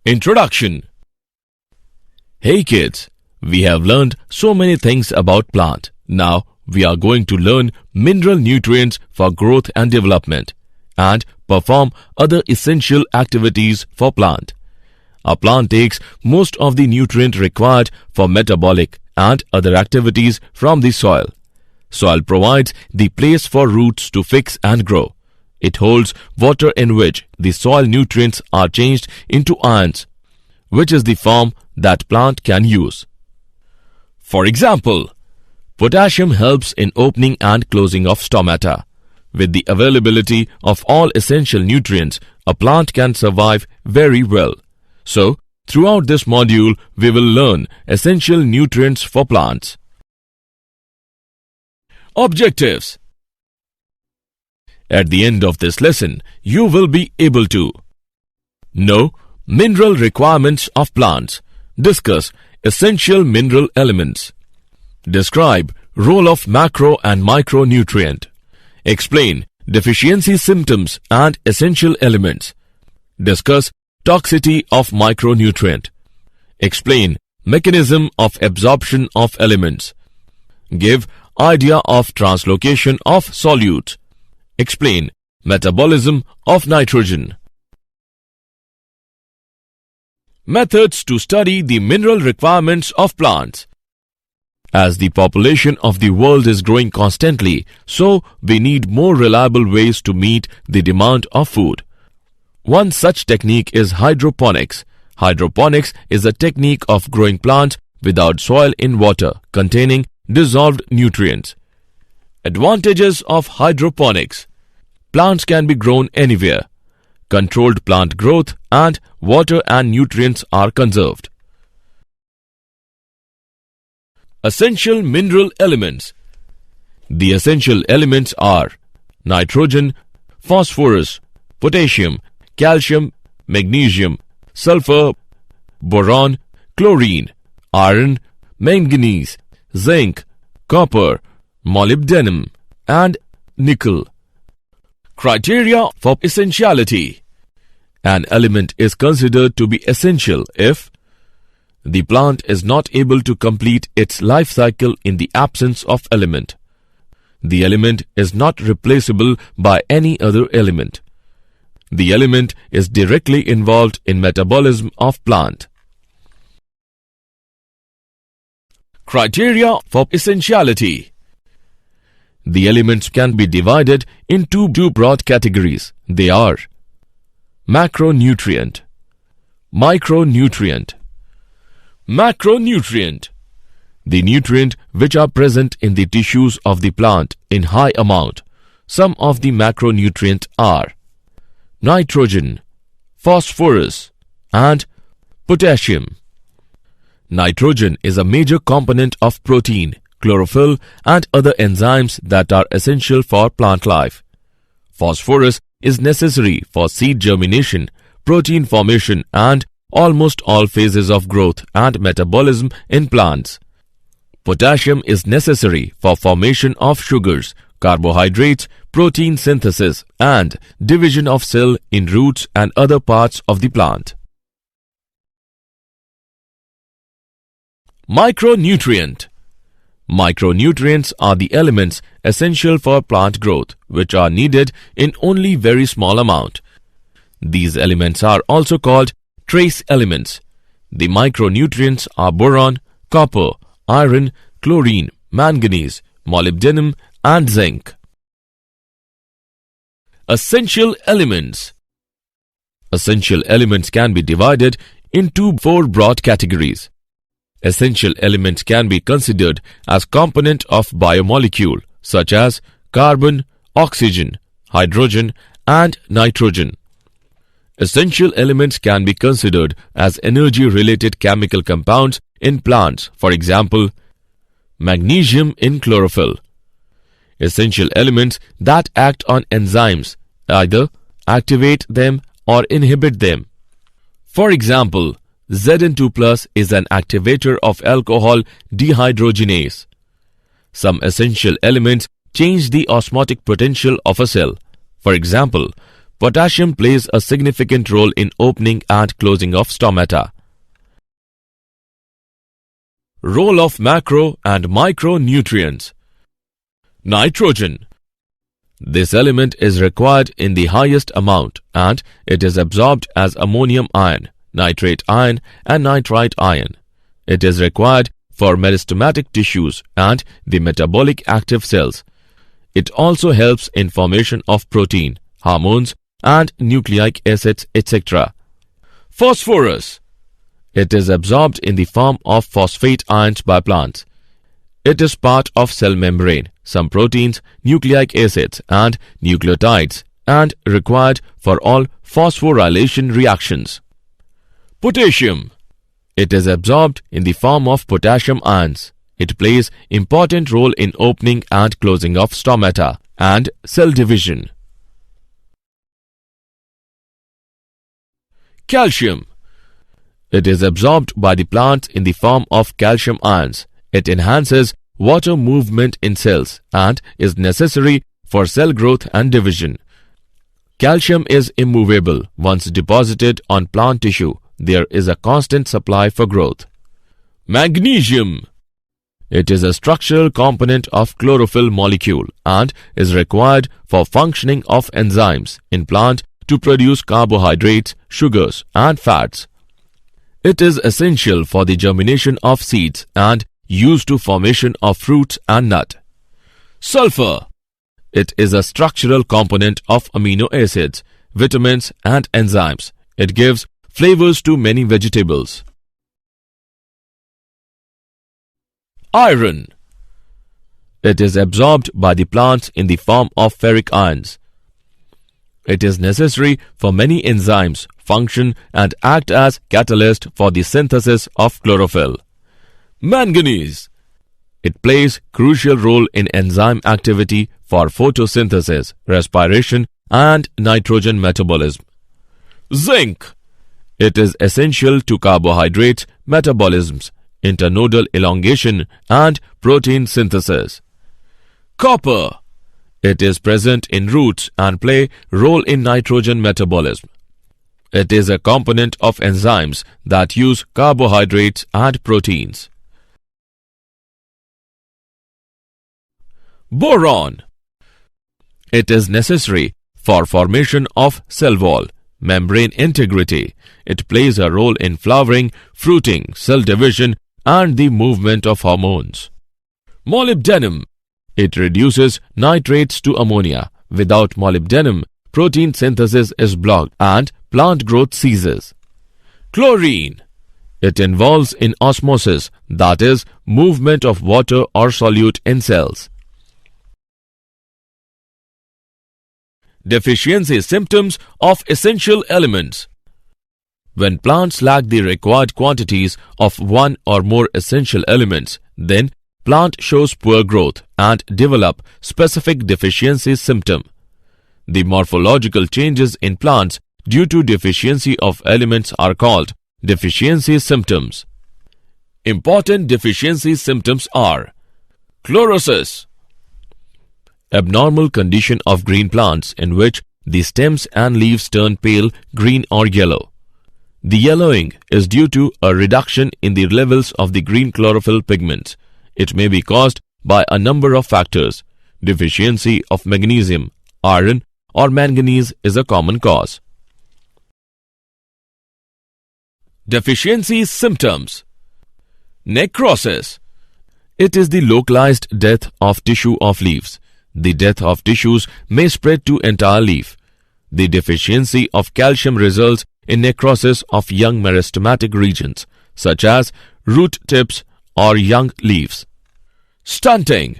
Introduction. Hey kids, we have learned so many things about plant. Now we are going to learn mineral nutrients for growth and development and perform other essential activities for plant. A plant takes most of the nutrient required for metabolic and other activities from the soil. Soil provides the place for roots to fix and grow. It holds water in which the soil nutrients are changed into ions, which is the form that plant can use. For example, potassium helps in opening and closing of stomata. With the availability of all essential nutrients, a plant can survive very well. So, throughout this module, we will learn essential nutrients for plants. Objectives. At the end of this lesson, you will be able to know mineral requirements of plants, discuss essential mineral elements, describe role of macro and micronutrient, explain deficiency symptoms and essential elements, discuss toxicity of micronutrient, explain mechanism of absorption of elements, give idea of translocation of solutes, explain metabolism of nitrogen. Methods to study the mineral requirements of plants. As the population of the world is growing constantly, so we need more reliable ways to meet the demand of food. One such technique is hydroponics. Hydroponics is a technique of growing plants without soil in water containing dissolved nutrients. Advantages of hydroponics. Plants can be grown anywhere. Controlled plant growth and water and nutrients are conserved. Essential mineral elements. The essential elements are nitrogen, phosphorus, potassium, calcium, magnesium, sulfur, boron, chlorine, iron, manganese, zinc, copper, molybdenum, and nickel. Criteria for essentiality. An element is considered to be essential if the plant is not able to complete its life cycle in the absence of element. The element is not replaceable by any other element. The element is directly involved in metabolism of plant. Criteria for essentiality. The elements can be divided into two broad categories. They are macronutrient, micronutrient. Macronutrient. The nutrient which are present in the tissues of the plant in high amount. Some of the macronutrients are nitrogen, phosphorus, and potassium. Nitrogen is a major component of protein, chlorophyll, and other enzymes that are essential for plant life. Phosphorus is necessary for seed germination, protein formation, and almost all phases of growth and metabolism in plants. Potassium is necessary for formation of sugars, carbohydrates, protein synthesis, and division of cell in roots and other parts of the plant. Micronutrient. Micronutrients are the elements essential for plant growth, which are needed in only very small amount. These elements are also called trace elements. The micronutrients are boron, copper, iron, chlorine, manganese, molybdenum, and zinc. Essential elements. Essential elements can be divided into four broad categories. Essential elements can be considered as component of biomolecule such as carbon, oxygen, hydrogen, and nitrogen. Essential elements can be considered as energy-related chemical compounds in plants, for example, magnesium in chlorophyll. Essential elements that act on enzymes, either activate them or inhibit them. For example, Zn2+ is an activator of alcohol dehydrogenase. Some essential elements change the osmotic potential of a cell. For example, Potassium plays a significant role in opening and closing of stomata. Role of macro and micronutrients. Nitrogen. This element is required in the highest amount and it is absorbed as ammonium ion, nitrate ion and nitrite ion. It is required for meristematic tissues and the metabolic active cells. It also helps in formation of protein, hormones and nucleic acids, etc. Phosphorus. It is absorbed in the form of phosphate ions by plants. It is part of cell membrane, some proteins, nucleic acids and nucleotides and required for all phosphorylation reactions. Potassium. It is absorbed in the form of potassium ions. It plays important role in opening and closing of stomata and cell division. Calcium. It is absorbed by the plants in the form of calcium ions. It enhances water movement in cells and is necessary for cell growth and division. Calcium is immovable. Once deposited on plant tissue, there is a constant supply for growth. Magnesium. It is a structural component of chlorophyll molecule and is required for functioning of enzymes in plant to produce carbohydrates, sugars and fats. It is essential for the germination of seeds and used to formation of fruits and nut. Sulfur. It is a structural component of amino acids, vitamins and enzymes. It gives flavors to many vegetables. Iron. It is absorbed by the plants in the form of ferric ions. It is necessary for many enzymes function and act as catalyst for the synthesis of chlorophyll. Manganese. It plays crucial role in enzyme activity for photosynthesis, respiration and nitrogen metabolism. Zinc. It is essential to carbohydrate metabolisms, internodal elongation and protein synthesis. Copper. It is present in roots and play role in nitrogen metabolism. It is a component of enzymes that use carbohydrates and proteins. Boron. It is necessary for formation of cell wall, membrane integrity. It plays a role in flowering, fruiting, cell division and the movement of hormones. Molybdenum. It reduces nitrates to ammonia. Without molybdenum, protein synthesis is blocked and plant growth ceases. Chlorine. It involves in osmosis, that is, movement of water or solute in cells. Deficiency symptoms of essential elements. When plants lack the required quantities of one or more essential elements, then plant shows poor growth and develop specific deficiency symptom. The morphological changes in plants due to deficiency of elements are called deficiency symptoms. Important deficiency symptoms are chlorosis, abnormal condition of green plants in which the stems and leaves turn pale green or yellow. The yellowing is due to a reduction in the levels of the green chlorophyll pigments. It may be caused by a number of factors. Deficiency of magnesium, iron or manganese is a common cause. Deficiency symptoms. Necrosis. It is the localized death of tissue of leaves. The death of tissues may spread to entire leaf. The deficiency of calcium results in necrosis of young meristematic regions, such as root tips or young leaves. Stunting.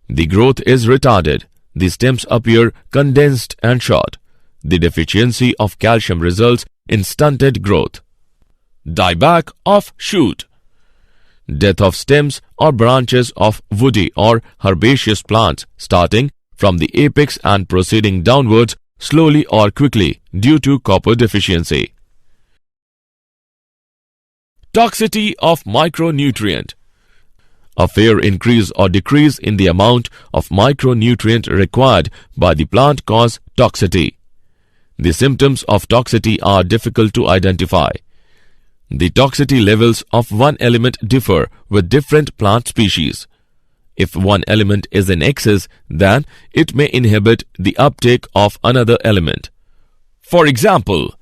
The growth is retarded. The stems appear condensed and short. The deficiency of calcium results in stunted growth. Dieback of shoot. Death of stems or branches of woody or herbaceous plants starting from the apex and proceeding downwards slowly or quickly due to copper deficiency. Toxicity of micronutrient. A fair increase or decrease in the amount of micronutrient required by the plant cause toxicity. The symptoms of toxicity are difficult to identify. The toxicity levels of one element differ with different plant species. If one element is in excess, then it may inhibit the uptake of another element. For example,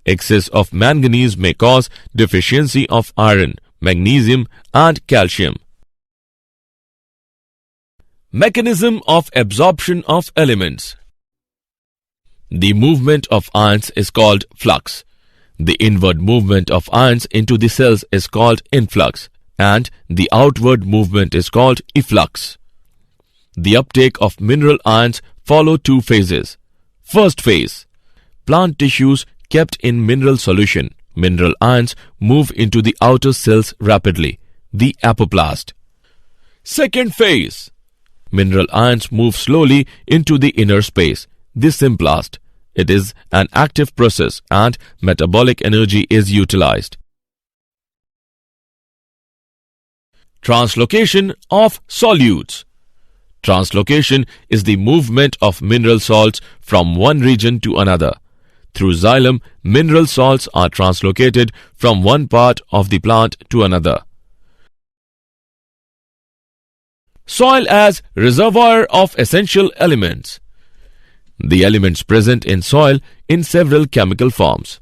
excess of manganese may cause deficiency of iron, magnesium, and calcium. Mechanism of absorption of elements. The movement of ions is called flux. The inward movement of ions into the cells is called influx, and the outward movement is called efflux. The uptake of mineral ions follow two phases. First phase, plant tissues kept in mineral solution. Mineral ions move into the outer cells rapidly, the apoplast. Second phase, mineral ions move slowly into the inner space, the symplast. It is an active process and metabolic energy is utilized. Translocation of solutes. Translocation is the movement of mineral salts from one region to another. Through xylem, mineral salts are translocated from one part of the plant to another. Soil as reservoir of essential elements. The elements present in soil in several chemical forms.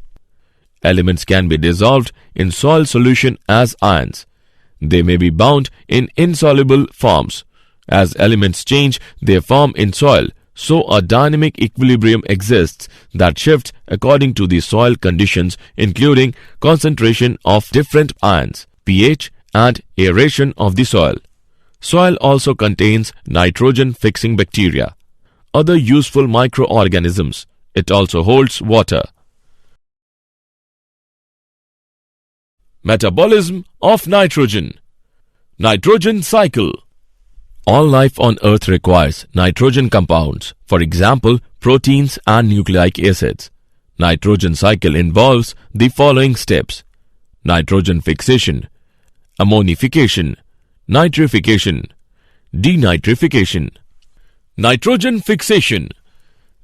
Elements can be dissolved in soil solution as ions. They may be bound in insoluble forms. As elements change their form in soil, so a dynamic equilibrium exists that shifts according to the soil conditions, including concentration of different ions, pH, and aeration of the soil. Soil also contains nitrogen-fixing bacteria, other useful microorganisms. It also holds water. Metabolism of nitrogen. Nitrogen cycle. All life on Earth requires nitrogen compounds, for example, proteins and nucleic acids. Nitrogen cycle involves the following steps: nitrogen fixation, ammonification, nitrification, denitrification. Nitrogen fixation.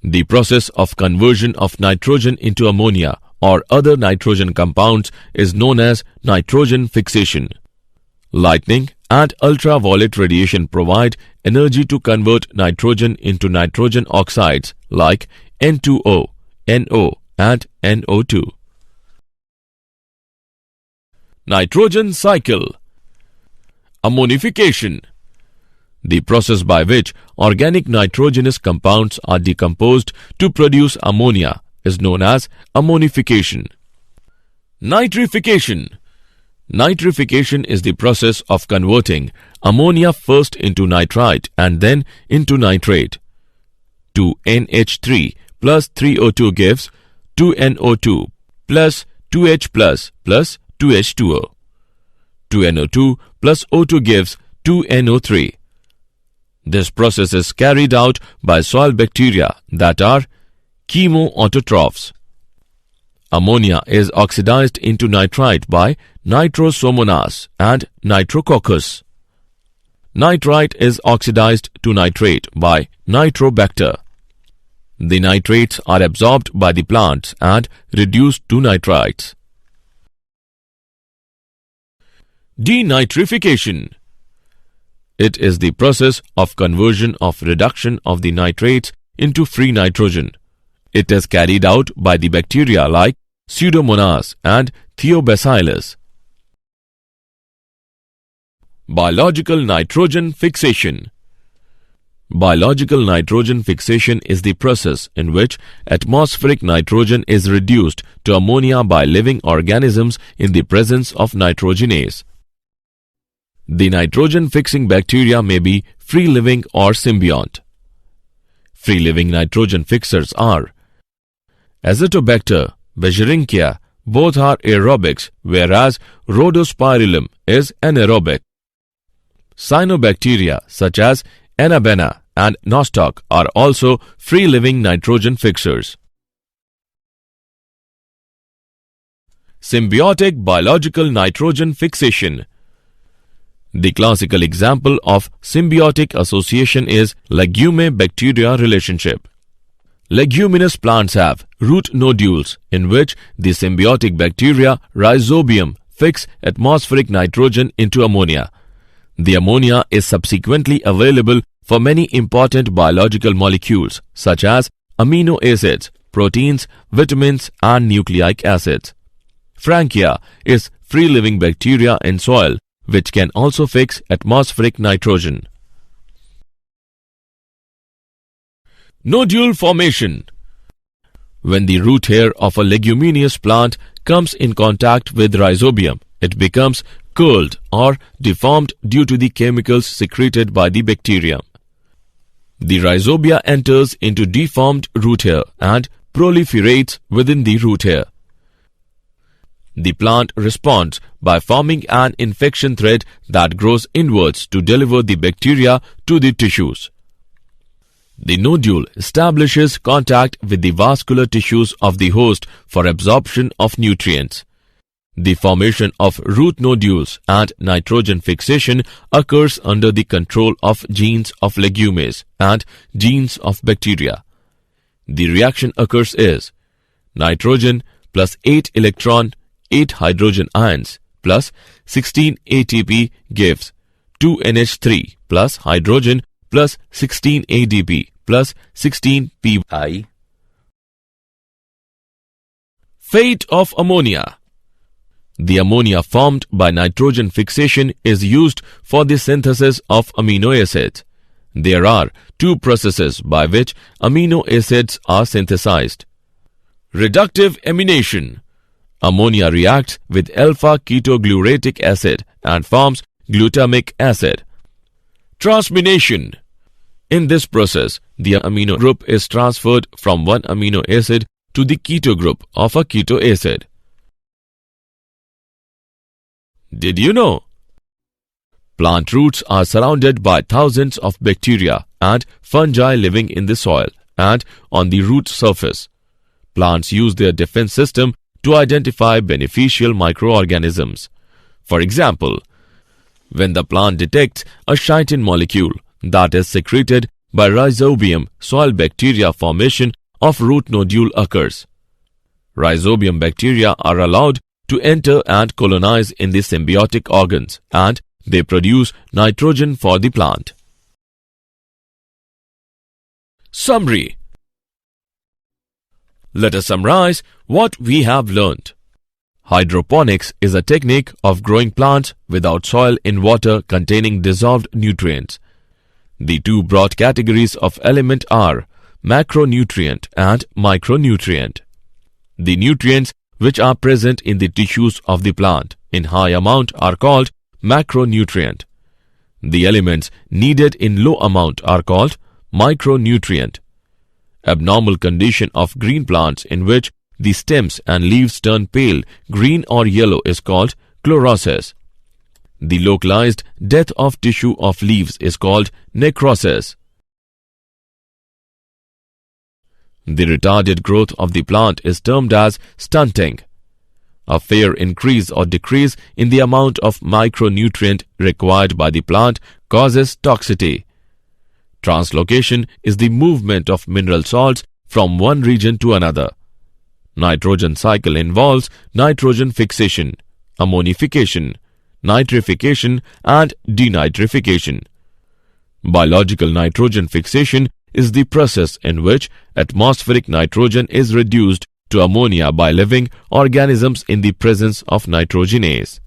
The process of conversion of nitrogen into ammonia or other nitrogen compounds is known as nitrogen fixation. Lightning and ultraviolet radiation provide energy to convert nitrogen into nitrogen oxides like N2O, NO, and NO2. Nitrogen cycle. Ammonification. The process by which organic nitrogenous compounds are decomposed to produce ammonia is known as ammonification. Nitrification. Nitrification is the process of converting ammonia first into nitrite and then into nitrate. 2NH3 plus 3O2 gives 2NO2 plus 2H plus 2H2O. 2NO2 plus O2 gives 2NO3. This process is carried out by soil bacteria that are chemoautotrophs. Ammonia is oxidized into nitrite by Nitrosomonas and Nitrococcus. Nitrite is oxidized to nitrate by Nitrobacter. The nitrates are absorbed by the plants and reduced to nitrites. Denitrification. It is the process of conversion of reduction of the nitrates into free nitrogen. It is carried out by the bacteria like Pseudomonas and Thiobacillus. Biological nitrogen fixation. Biological nitrogen fixation is the process in which atmospheric nitrogen is reduced to ammonia by living organisms in the presence of nitrogenase. The nitrogen-fixing bacteria may be free-living or symbiont. Free-living nitrogen fixers are Azotobacter, Bergeringia, both are aerobics, whereas Rhodospirillum is anaerobic. Cyanobacteria such as Anabena and Nostoc are also free-living nitrogen fixers. Symbiotic biological nitrogen fixation. The classical example of symbiotic association is legume-bacteria relationship. Leguminous plants have root nodules in which the symbiotic bacteria Rhizobium fix atmospheric nitrogen into ammonia. The ammonia is subsequently available for many important biological molecules such as amino acids, proteins, vitamins, and nucleic acids. Frankia is free-living bacteria in soil which can also fix atmospheric nitrogen. Nodule formation. When the root hair of a leguminous plant comes in contact with rhizobium, it becomes curled or deformed due to the chemicals secreted by the bacterium. The rhizobia enters into deformed root hair and proliferates within the root hair. The plant responds by forming an infection thread that grows inwards to deliver the bacteria to the tissues. The nodule establishes contact with the vascular tissues of the host for absorption of nutrients. The formation of root nodules and nitrogen fixation occurs under the control of genes of legumes and genes of bacteria. The reaction occurs is nitrogen plus 8 electron, 8 hydrogen ions plus 16 ATP gives 2 NH3 plus hydrogen plus 16 ADP plus 16 Pi. Fate of ammonia. The ammonia formed by nitrogen fixation is used for the synthesis of amino acids. There are two processes by which amino acids are synthesized. Reductive amination. Ammonia reacts with alpha-ketoglutarate acid and forms glutamic acid. Transmination. In this process, the amino group is transferred from one amino acid to the keto group of a keto acid. Did you know? Plant roots are surrounded by thousands of bacteria and fungi living in the soil and on the root surface. Plants use their defense system to identify beneficial microorganisms. For example, when the plant detects a chitin molecule that is secreted by rhizobium, soil bacteria formation of root nodule occurs. Rhizobium bacteria are allowed to enter and colonize in the symbiotic organs and they produce nitrogen for the plant. Summary. Let us summarize what we have learned. Hydroponics is a technique of growing plants without soil in water containing dissolved nutrients. The two broad categories of element are macronutrient and micronutrient. The nutrients which are present in the tissues of the plant in high amount are called macronutrient. The elements needed in low amount are called micronutrient. Abnormal condition of green plants in which the stems and leaves turn pale, green or yellow is called chlorosis. The localized death of tissue of leaves is called necrosis. The retarded growth of the plant is termed as stunting. A fair increase or decrease in the amount of micronutrient required by the plant causes toxicity. Translocation is the movement of mineral salts from one region to another. Nitrogen cycle involves nitrogen fixation, ammonification, nitrification and denitrification. Biological nitrogen fixation is the process in which atmospheric nitrogen is reduced to ammonia by living organisms in the presence of nitrogenase.